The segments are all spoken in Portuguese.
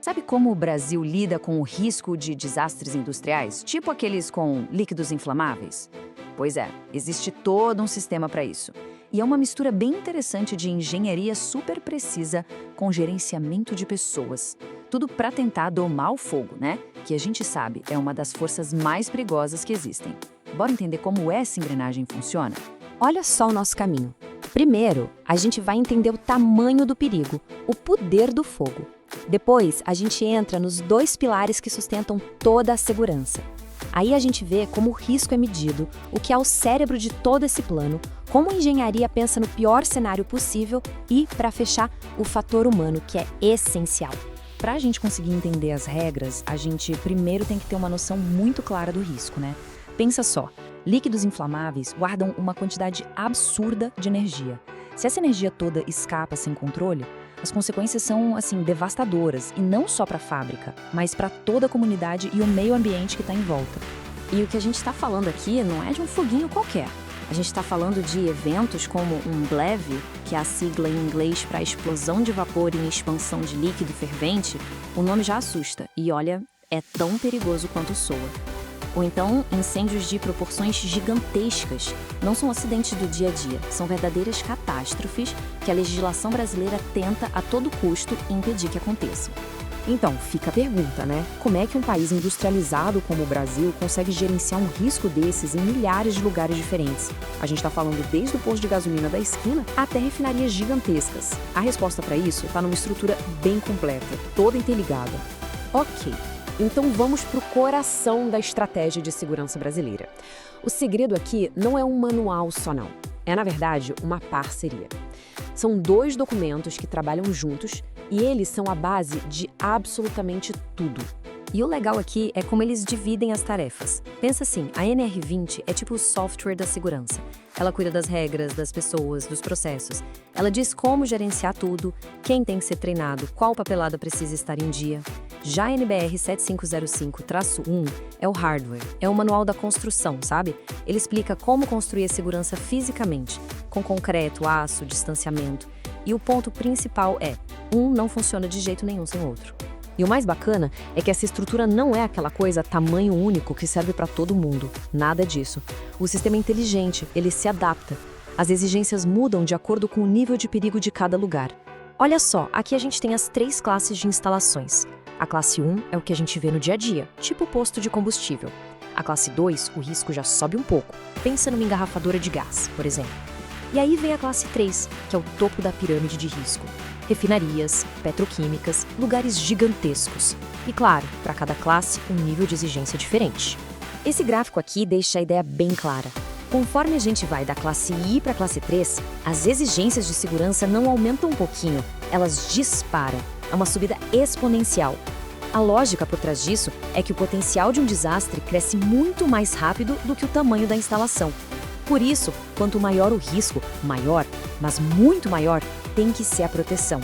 Sabe como o Brasil lida com o risco de desastres industriais, tipo aqueles com líquidos inflamáveis? Pois é, existe todo um sistema para isso. E é uma mistura bem interessante de engenharia super precisa com gerenciamento de pessoas. Tudo para tentar domar o fogo, né? Que a gente sabe é uma das forças mais perigosas que existem. Bora entender como essa engrenagem funciona? Olha só o nosso caminho. Primeiro, a gente vai entender o tamanho do perigo, o poder do fogo. Depois, a gente entra nos dois pilares que sustentam toda a segurança. Aí a gente vê como o risco é medido, o que é o cérebro de todo esse plano, como a engenharia pensa no pior cenário possível e, para fechar, o fator humano, que é essencial. Para a gente conseguir entender as regras, a gente primeiro tem que ter uma noção muito clara do risco, né? Pensa só, líquidos inflamáveis guardam uma quantidade absurda de energia. Se essa energia toda escapa sem controle, as consequências são, assim, devastadoras, e não só para a fábrica, mas para toda a comunidade e o meio ambiente que está em volta. E o que a gente está falando aqui não é de um foguinho qualquer. A gente está falando de eventos como um BLEVE, que é a sigla em inglês para explosão de vapor em expansão de líquido fervente. O nome já assusta, e olha, é tão perigoso quanto soa. Ou então, incêndios de proporções gigantescas. Não são acidentes do dia a dia, são verdadeiras catástrofes que a legislação brasileira tenta, a todo custo, impedir que aconteçam. Então, fica a pergunta, né? Como é que um país industrializado como o Brasil consegue gerenciar um risco desses em milhares de lugares diferentes? A gente está falando desde o posto de gasolina da esquina até refinarias gigantescas. A resposta para isso está numa estrutura bem completa, toda interligada. Ok. Então vamos para o coração da estratégia de segurança brasileira. O segredo aqui não é um manual só não, é na verdade uma parceria. São dois documentos que trabalham juntos e eles são a base de absolutamente tudo. E o legal aqui é como eles dividem as tarefas. Pensa assim, a NR20 é tipo o software da segurança. Ela cuida das regras, das pessoas, dos processos. Ela diz como gerenciar tudo, quem tem que ser treinado, qual papelada precisa estar em dia. Já a NBR 7505-1 é o hardware, é o manual da construção, sabe? Ele explica como construir a segurança fisicamente, com concreto, aço, distanciamento. E o ponto principal é, um não funciona de jeito nenhum sem o outro. E o mais bacana é que essa estrutura não é aquela coisa tamanho único que serve para todo mundo. Nada disso. O sistema é inteligente, ele se adapta. As exigências mudam de acordo com o nível de perigo de cada lugar. Olha só, aqui a gente tem as 3 classes de instalações. A classe 1 é o que a gente vê no dia a dia, tipo posto de combustível. A classe 2, o risco já sobe um pouco. Pensa numa engarrafadora de gás, por exemplo. E aí vem a classe 3, que é o topo da pirâmide de risco. Refinarias, petroquímicas, lugares gigantescos. E claro, para cada classe, um nível de exigência diferente. Esse gráfico aqui deixa a ideia bem clara. Conforme a gente vai da classe I para a classe 3, as exigências de segurança não aumentam um pouquinho, elas disparam. É uma subida exponencial. A lógica por trás disso é que o potencial de um desastre cresce muito mais rápido do que o tamanho da instalação. Por isso, quanto maior o risco, maior, mas muito maior, tem que ser a proteção.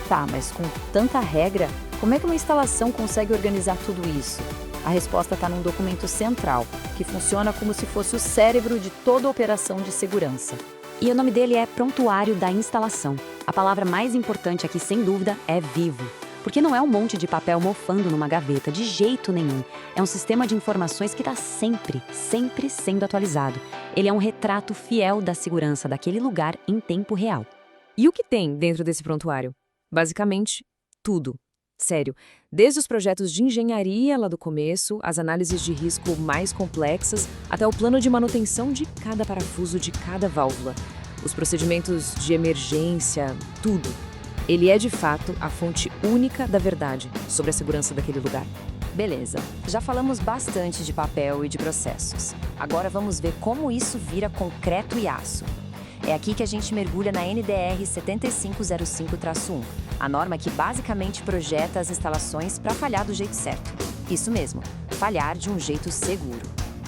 Tá, mas com tanta regra, como é que uma instalação consegue organizar tudo isso? A resposta está num documento central, que funciona como se fosse o cérebro de toda operação de segurança. E o nome dele é Prontuário da Instalação. A palavra mais importante aqui, sem dúvida, é vivo. Porque não é um monte de papel mofando numa gaveta, de jeito nenhum. É um sistema de informações que está sempre sendo atualizado. Ele é um retrato fiel da segurança daquele lugar em tempo real. E o que tem dentro desse prontuário? Basicamente, tudo. Sério, desde os projetos de engenharia lá do começo, as análises de risco mais complexas, até o plano de manutenção de cada parafuso de cada válvula. Os procedimentos de emergência, tudo. Ele é, de fato, a fonte única da verdade sobre a segurança daquele lugar. Beleza, já falamos bastante de papel e de processos. Agora vamos ver como isso vira concreto e aço. É aqui que a gente mergulha na NDR 7505-1, a norma que basicamente projeta as instalações para falhar do jeito certo. Isso mesmo, falhar de um jeito seguro.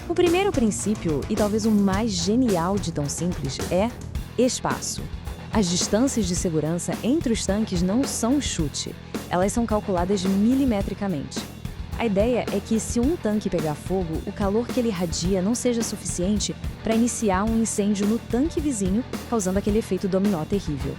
O primeiro princípio, e talvez o mais genial de tão simples, é espaço. As distâncias de segurança entre os tanques não são chute, elas são calculadas milimetricamente. A ideia é que se um tanque pegar fogo, o calor que ele irradia não seja suficiente para iniciar um incêndio no tanque vizinho, causando aquele efeito dominó terrível.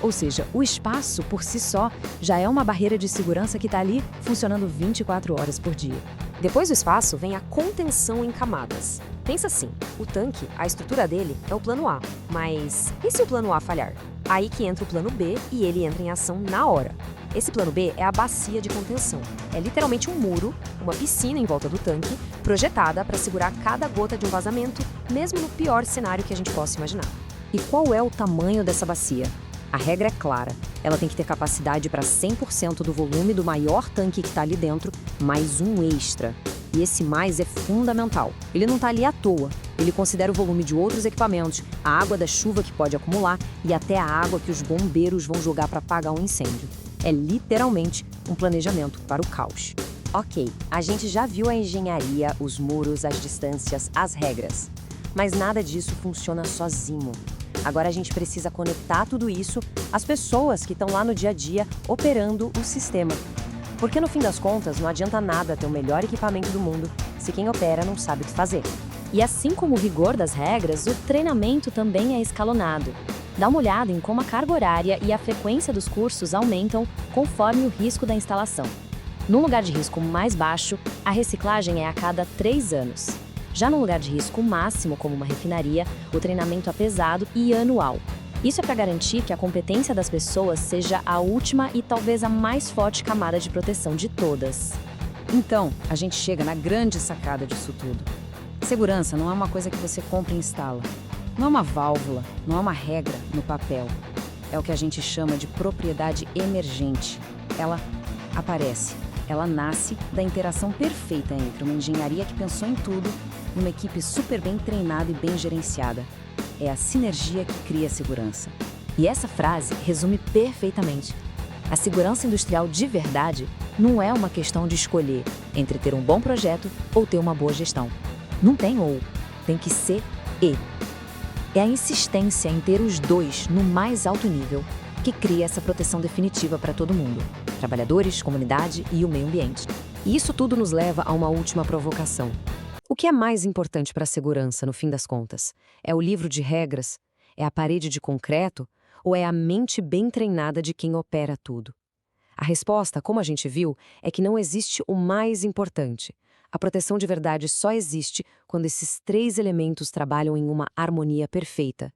Ou seja, o espaço, por si só, já é uma barreira de segurança que está ali funcionando 24 horas por dia. Depois do espaço vem a contenção em camadas. Pensa assim, o tanque, a estrutura dele é o plano A, mas e se o plano A falhar? Aí que entra o plano B e ele entra em ação na hora. Esse plano B é a bacia de contenção. É literalmente um muro, uma piscina em volta do tanque, projetada para segurar cada gota de um vazamento, mesmo no pior cenário que a gente possa imaginar. E qual é o tamanho dessa bacia? A regra é clara, ela tem que ter capacidade para 100% do volume do maior tanque que está ali dentro, mais um extra. E esse mais é fundamental. Ele não está ali à toa. Ele considera o volume de outros equipamentos, a água da chuva que pode acumular e até a água que os bombeiros vão jogar para apagar um incêndio. É literalmente um planejamento para o caos. Ok, a gente já viu a engenharia, os muros, as distâncias, as regras. Mas nada disso funciona sozinho. Agora a gente precisa conectar tudo isso às pessoas que estão lá no dia a dia operando o sistema. Porque no fim das contas, não adianta nada ter o melhor equipamento do mundo se quem opera não sabe o que fazer. E assim como o rigor das regras, o treinamento também é escalonado. Dá uma olhada em como a carga horária e a frequência dos cursos aumentam conforme o risco da instalação. Num lugar de risco mais baixo, a reciclagem é a cada 3 anos. Já num lugar de risco máximo, como uma refinaria, o treinamento é pesado e anual. Isso é para garantir que a competência das pessoas seja a última e talvez a mais forte camada de proteção de todas. Então, a gente chega na grande sacada disso tudo. Segurança não é uma coisa que você compra e instala. Não é uma válvula, não é uma regra no papel. É o que a gente chama de propriedade emergente. Ela aparece, ela nasce da interação perfeita entre uma engenharia que pensou em tudo e uma equipe super bem treinada e bem gerenciada. É a sinergia que cria segurança. E essa frase resume perfeitamente. A segurança industrial de verdade não é uma questão de escolher entre ter um bom projeto ou ter uma boa gestão. Não tem ou, tem que ser e. É a insistência em ter os dois no mais alto nível que cria essa proteção definitiva para todo mundo, trabalhadores, comunidade e o meio ambiente. E isso tudo nos leva a uma última provocação. O que é mais importante para a segurança, no fim das contas? É o livro de regras? É a parede de concreto? Ou é a mente bem treinada de quem opera tudo? A resposta, como a gente viu, é que não existe o mais importante. A proteção de verdade só existe quando esses 3 elementos trabalham em uma harmonia perfeita.